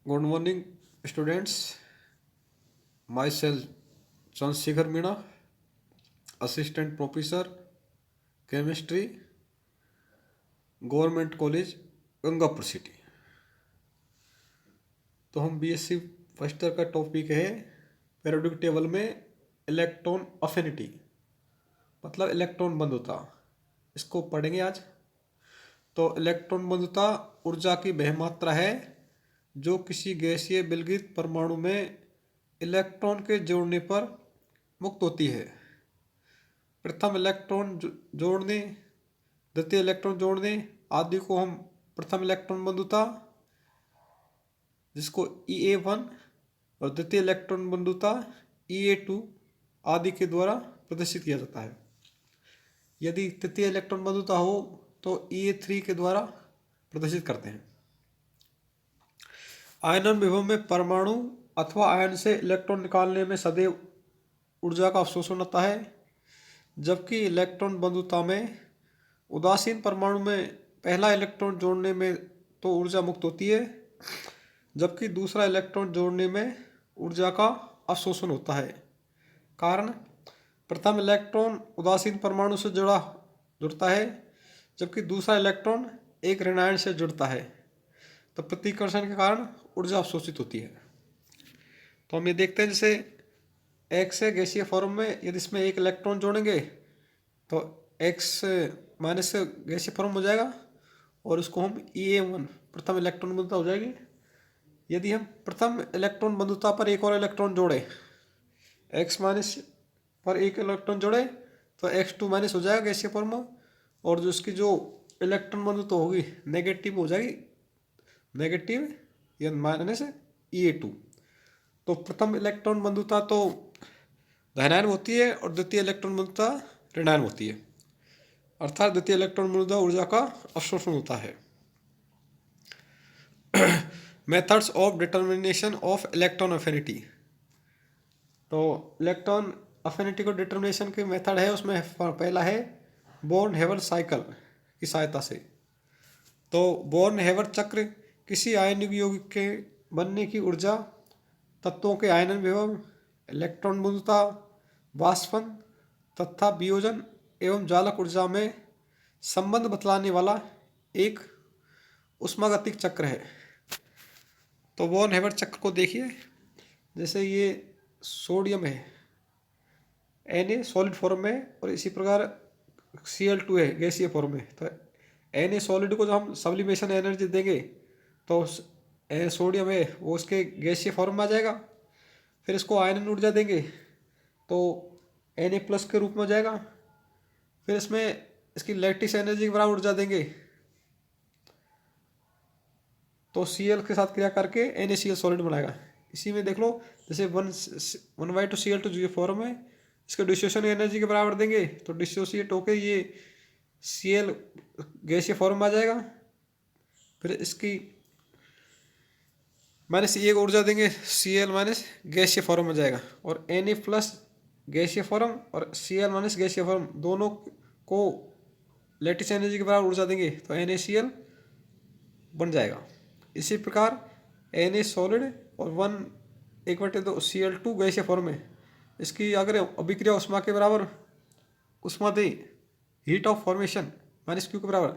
Good morning, students. Myself, Chandrasekhar Meena, Assistant Professor, Chemistry, Government College, Gangapur city. तो हम BSc first year का topic है periodic table में electron affinity, मतलब electron बंधुता। इसको पढ़ेंगे आज। तो इलेक्ट्रॉन बंधुता ऊर्जा की वह मात्रा है जो किसी गैसीय विलगित परमाणु में इलेक्ट्रॉन के जोड़ने पर मुक्त होती है। प्रथम इलेक्ट्रॉन जोड़ने, द्वितीय इलेक्ट्रॉन जोड़ने आदि को हम प्रथम इलेक्ट्रॉन बंधुता, जिसको EA1, और द्वितीय इलेक्ट्रॉन बंधुता EA2 आदि के द्वारा प्रदर्शित किया जाता है। यदि तृतीय इलेक्ट्रॉन बंधुता हो तो EA3 के द्वारा प्रदर्शित करते हैं। आयनन विभव में परमाणु अथवा आयन से इलेक्ट्रॉन निकालने में सदैव ऊर्जा का अवशोषण होता है, जबकि इलेक्ट्रॉन बंधुता में उदासीन परमाणु में पहला इलेक्ट्रॉन जोड़ने में तो ऊर्जा मुक्त होती है, जबकि दूसरा इलेक्ट्रॉन जोड़ने में ऊर्जा का अवशोषण होता है। कारण, प्रथम इलेक्ट्रॉन उदासीन परमाणु से जुड़ता है, जबकि दूसरा इलेक्ट्रॉन एक ऋणायन से जुड़ता है, तो प्रतिकर्षण के कारण ऊर्जा अवशोषित होती है। तो हम ये देखते हैं, जैसे एक्स है गैसीय फॉर्म में, यदि इसमें एक इलेक्ट्रॉन जोड़ेंगे तो एक्स माइनस गैसीय फॉर्म हो जाएगा और उसको हम EA1 प्रथम इलेक्ट्रॉन बंधुता हो जाएगी। यदि हम प्रथम इलेक्ट्रॉन बंधुता पर एक और इलेक्ट्रॉन जोड़े, एक्स माइनस पर एक इलेक्ट्रॉन जोड़े तो X2 माइनस हो जाएगा गैसीय फॉर्म, और जो इसकी जो इलेक्ट्रॉन बंधुता होगी नेगेटिव हो जाएगी, नेगेटिव या माइनस EA2। तो प्रथम इलेक्ट्रॉन बंधुता तो धनायन होती है और द्वितीय इलेक्ट्रॉन बंधुता ऋणायन होती है, अर्थात द्वितीय इलेक्ट्रॉन बंधुता ऊर्जा का अवशोषण होता है। Methods of determination of electron affinity. तो इलेक्ट्रॉन अफिनिटी को डिटर्मिनेशन के मेथड है, उसमें पहला है बोर्न हेवर साइकिल की सहायता से। तो बोर्न हेवर चक्र किसी आयनिक यौगिक के बनने की ऊर्जा, तत्वों के आयनन विभव, इलेक्ट्रॉन बंधुता, वाष्पन तथा वियोजन एवं जालक ऊर्जा में संबंध बतलाने वाला एक ऊष्मागतिक चक्र है। तो बोर्न हेवर चक्र को देखिए, जैसे ये सोडियम है Na सॉलिड फॉर्म में, और इसी प्रकार Cl2 है गैसीय फॉर्म में। तो Na सॉलिड को जब हम सब्लिमेशन एनर्जी देंगे तो सोडियम है वो उसके गैसीय फॉर्म में आ जाएगा। फिर इसको आयनन ऊर्जा देंगे तो Na+ के रूप में हो जाएगा। फिर इसमें इसकी लैटिस एनर्जी के बराबर ऊर्जा देंगे तो Cl के साथ क्रिया करके NaCl सॉलिड बनाएगा। इसी में देख लो, जैसे 1/2 Cl2 जो फॉर्म है, इसको डिसोसिएशन एनर्जी के बराबर देंगे तो डिसोसिएट होकर ये Cl गैसीय फॉर्म में आ जाएगा। फिर इसकी माइनस एक ऊर्जा देंगे, Cl माइनस गैसीय फॉर्म में जाएगा, और Na+ गैसीय फॉर्म और Cl माइनस गैसीय फॉर्म दोनों को लैटिस एनर्जी के बराबर ऊर्जा देंगे तो NaCl बन जाएगा। इसी प्रकार Na सॉलिड और 1/2 Cl2 गैसीय फॉर्म में, इसकी अगर अभिक्रिया उष्मा के बराबर उष्मा दे, हीट ऑफ फॉर्मेशन -Q के बराबर,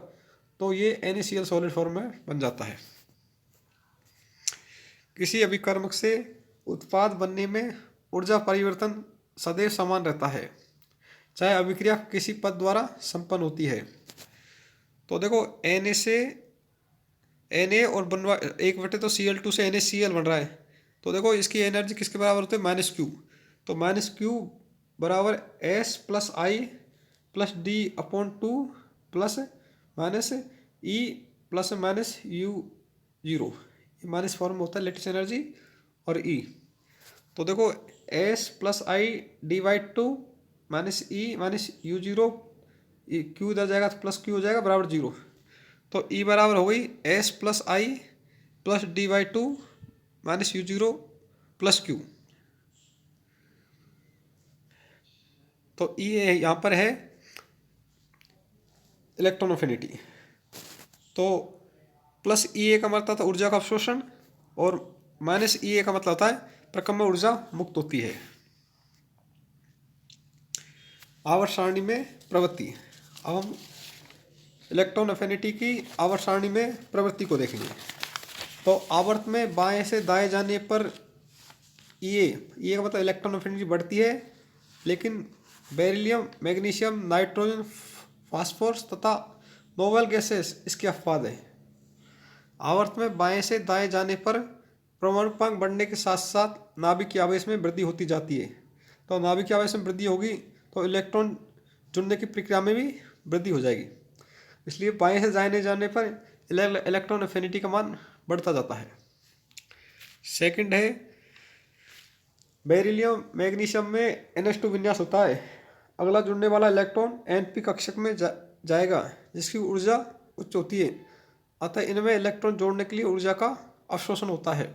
तो ये NaCl सॉलिड फॉर्म में बन जाता है। किसी अभिकर्मक से उत्पाद बनने में ऊर्जा परिवर्तन सदैव समान रहता है, चाहे अभिक्रिया किसी पद द्वारा संपन्न होती है। तो देखो Na से Na और 1/2 Cl2 से NaCl बन रहा है, तो देखो इसकी एनर्जी किसके बराबर होती है, -Q। तो -Q बराबर S + I + D/2 plus minus E ± U0, minus form होता है लैटिस एनर्जी और E। तो देखो S + I/2 -E -U0, Q इधर जाएगा तो +Q हो जाएगा बराबर 0। तो E बराबर हो गई S + I + D/2 -U0 + Q। तो E यहाँ पर है इलेक्ट्रॉन अफिनिटी। तो +EA का मतलब था ऊर्जा का अवशोषण, और माइनस ई ए का मतलब होता है प्रकम्य ऊर्जा मुक्त होती है। आवर्त सारणी में प्रवृत्ति। अब हम इलेक्ट्रॉन अफिनिटी की आवर्त सारणी में प्रवृत्ति को देखेंगे। तो आवर्त में बाएं से दाएं जाने पर ये का मतलब इलेक्ट्रॉन अफिनिटी बढ़ती है, लेकिन बेरिलियम, मैग्नीशियम, नाइट्रोजन, फास्फोरस तथा नोबल गैसेस इसके अपवाद है। आवर्त में बाएं से दाएं जाने पर परमाणु क्रमांक बढ़ने के साथ साथ नाभिकीय आवेश में वृद्धि होती जाती है। तो नाभिकीय आवेश में वृद्धि होगी तो इलेक्ट्रॉन जुड़ने की प्रक्रिया में भी वृद्धि हो जाएगी। इसलिए बाएं से दाएं जाने पर इलेक्ट्रॉन अफिनिटी का मान बढ़ता जाता है। सेकंड है बेरिलियम, मैग्नीशियम में NH2 विन्यास होता है। अगला जुड़ने वाला इलेक्ट्रॉन Np कक्षक में जाएगा जिसकी ऊर्जा उच्च होती है, अतः इनमें इलेक्ट्रॉन जोड़ने के लिए ऊर्जा का अवशोषण होता है।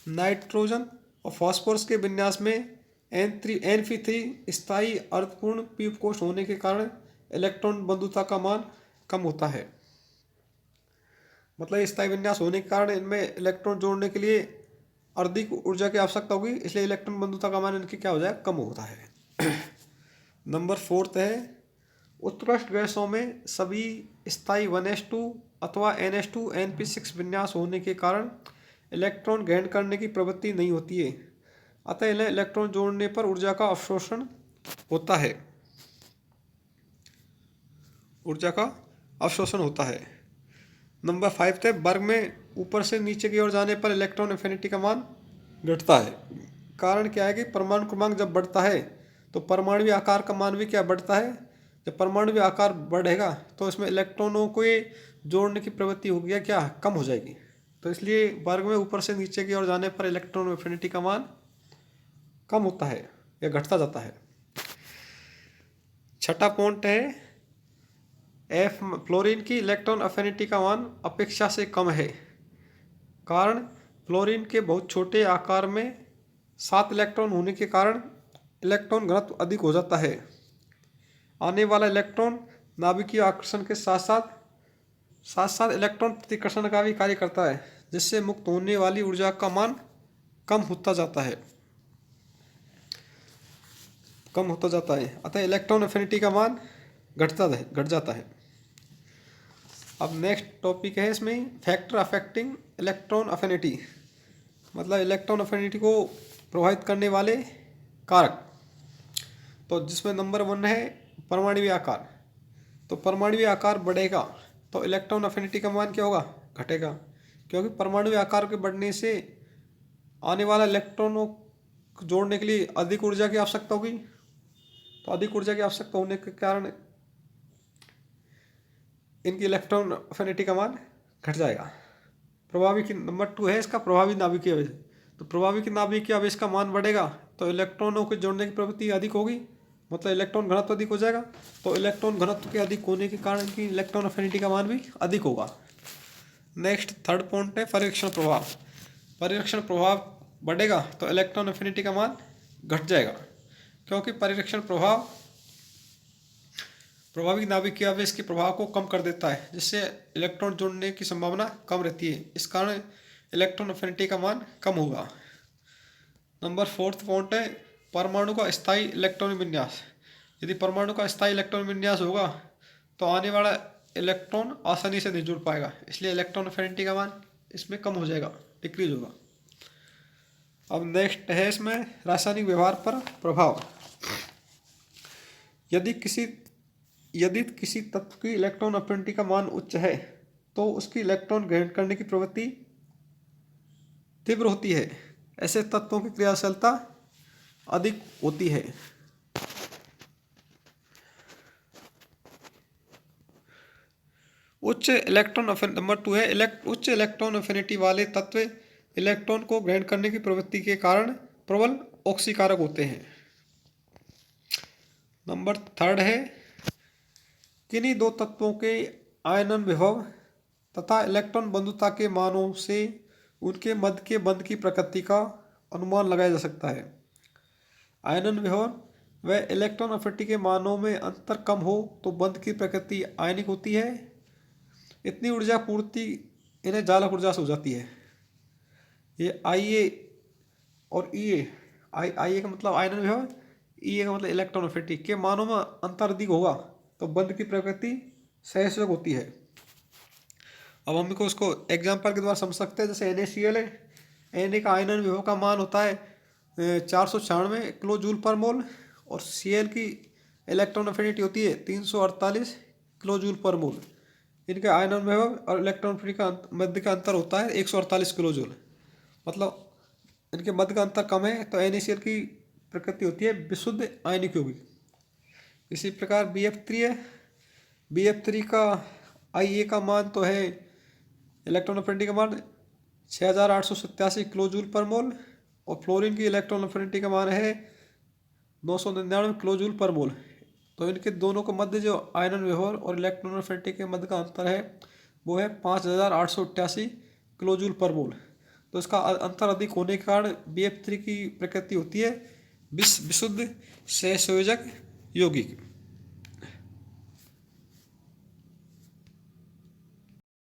नाइट्रोजन और फास्फोरस के विन्यास में Np3 स्थायी अर्धपूर्ण p कोष होने के कारण इलेक्ट्रॉन बंधुता का मान कम होता है। मतलब स्थायी विन्यास होने के कारण इनमें इलेक्ट्रॉन जोड़ने के लिए अधिक ऊर्जा की आवश्यकता होगी, इसलिए इलेक्ट्रॉन बंधुता का मान इनकी क्या हो जाए, कम होता है। नंबर 4 है उत्कृष्ट गैसों में सभी स्थायी 1s2 अथवा NH2 Np6 विन्यास होने के कारण इलेक्ट्रॉन ग्रहण करने की प्रवृत्ति नहीं होती है, अतः इन्हें इलेक्ट्रॉन जोड़ने पर ऊर्जा का अवशोषण होता है। नंबर 5 है वर्ग में ऊपर से नीचे की ओर जाने पर इलेक्ट्रॉन अफिनिटी का मान घटता है। कारण क्या है कि परमाणु क्रमांक जब बढ़ता है तो परमाणु आकार का मान भी क्या बढ़ता है। जब परमाणु आकार बढ़ेगा तो इसमें इलेक्ट्रॉनों को जोड़ने की प्रवृत्ति होगी क्या, कम हो जाएगी। तो इसलिए वर्ग में ऊपर से नीचे की ओर जाने पर इलेक्ट्रॉन अफिनिटी का मान कम होता है या घटता जाता है। छठा पॉइंट है फ्लोरीन की इलेक्ट्रॉन अफिनिटी का मान अपेक्षा से कम है। कारण फ्लोरीन के बहुत छोटे आकार में 7 इलेक्ट्रॉन होने के कारण इलेक्ट्रॉन घनत्व अधिक हो जाता है। आने वाला इलेक्ट्रॉन नाभिकीय आकर्षण के साथ साथ इलेक्ट्रॉन प्रतिकर्षण का भी कार्य करता है, जिससे मुक्त होने वाली ऊर्जा का मान कम होता जाता है। अतः इलेक्ट्रॉन अफिनिटी का मान घट जाता है। अब नेक्स्ट टॉपिक है इसमें फैक्टर अफेक्टिंग इलेक्ट्रॉन अफिनिटी, मतलब इलेक्ट्रॉन अफिनिटी को प्रभावित करने वाले कारक। तो जिसमें नंबर 1 है परमाणु आकार। तो परमाणु आकार बढ़ेगा तो इलेक्ट्रॉन अफिनिटी का मान क्या होगा, घटेगा, क्योंकि परमाणु आकार के बढ़ने से आने वाला इलेक्ट्रॉनों को जोड़ने के लिए अधिक ऊर्जा की आवश्यकता होगी। तो अधिक ऊर्जा की आवश्यकता होने के कारण इनकी इलेक्ट्रॉन अफिनिटी का मान घट जाएगा। प्रभावी की नंबर 2 है इसका प्रभावी नाभिकीय आवेश। तो प्रभावी की नाभिकीय आवेश का मान बढ़ेगा तो इलेक्ट्रॉनों को जोड़ने की प्रवृत्ति अधिक होगी, मतलब इलेक्ट्रॉन घनत्व अधिक हो जाएगा। तो इलेक्ट्रॉन घनत्व के अधिक होने के कारण की इलेक्ट्रॉन अफिनिटी का मान भी अधिक होगा। नेक्स्ट थर्ड पॉइंट है परिरक्षण प्रभाव। परिरक्षण प्रभाव बढ़ेगा तो इलेक्ट्रॉन अफिनिटी का मान घट जाएगा, क्योंकि परिरक्षण प्रभाव प्रभावी नाभिकीय आवेश के प्रभाव को कम कर देता है, जिससे इलेक्ट्रॉन जुड़ने की संभावना कम रहती है। इस कारण इलेक्ट्रॉन अफिनिटी का मान कम होगा। नंबर 4 पॉइंट है परमाणु का स्थायी इलेक्ट्रॉन विन्यास। यदि परमाणु का स्थायी इलेक्ट्रॉन विन्यास होगा तो आने वाला इलेक्ट्रॉन आसानी से नहीं जुड़ पाएगा, इसलिए इलेक्ट्रॉन अफिनिटी का मान इसमें कम हो जाएगा, डिक्रीज होगा। अब नेक्स्ट है इसमें रासायनिक व्यवहार पर प्रभाव। यदि किसी तत्व की इलेक्ट्रॉन अफिनिटी का मान उच्च है तो उसकी इलेक्ट्रॉन ग्रहण करने की प्रवृत्ति तीव्र होती है। ऐसे तत्वों की क्रियाशीलता अधिक होती है। उच्च इलेक्ट्रॉन अफिनिटी वाले तत्व इलेक्ट्रॉन को ग्रहण करने की प्रवृत्ति के कारण प्रबल ऑक्सीकारक होते हैं। नंबर 3 है किन्हीं दो तत्वों के आयनन विभव तथा इलेक्ट्रॉन बंधुता के मानों से उनके मध्य के बंध की प्रकृति का अनुमान लगाया जा सकता है। आयनन विभव व इलेक्ट्रॉन अफिनिटी के मानों में अंतर कम हो तो बंध की प्रकृति आयनिक होती है। इतनी ऊर्जा पूर्ति इन्हें जालक ऊर्जा से हो जाती है। ये आई ए और ई ए, आई ए का मतलब आयनन विभव, ई ए का मतलब इलेक्ट्रॉन एफिनिटी के मानों में अंतर अधिक होगा तो बंध की प्रकृति सहसयोग होती है। अब हम को उसको एग्जाम्पल के द्वारा समझ सकते हैं। जैसे NaCl है, Na का आयनन विभव का मान होता है 496 किलो जूल पर मोल, और Cl की इलेक्ट्रॉन एफिनिटी होती है 348 किलो जूल पर मोल। इनके आयनन विभव और इलेक्ट्रॉन एफिनिटी का मध्य का अंतर होता है 148 किलो जूल, मतलब इनके मध्य का अंतर कम है, तो NaCl की प्रकृति होती है विशुद्ध आयनिक यौगिक। इसी प्रकार BF3 है, BF3 का Ia का मान तो है, इलेक्ट्रॉन एफिनिटी का मान 6887 किलो जूल पर मोल, और फ्लोरीन की इलेक्ट्रॉन एफिनिटी का मान है 999 किलो जूल पर मोल। तो इनके दोनों के मध्य जो आयनन विभव और इलेक्ट्रॉन एफिनिटी के मध्य का अंतर है वो है 5888 किलो जूल पर मोल। तो इसका अंतर अधिक होने के कारण BF3 की प्रकृति होती है विशुद्ध सहसंयोजक यौगिक।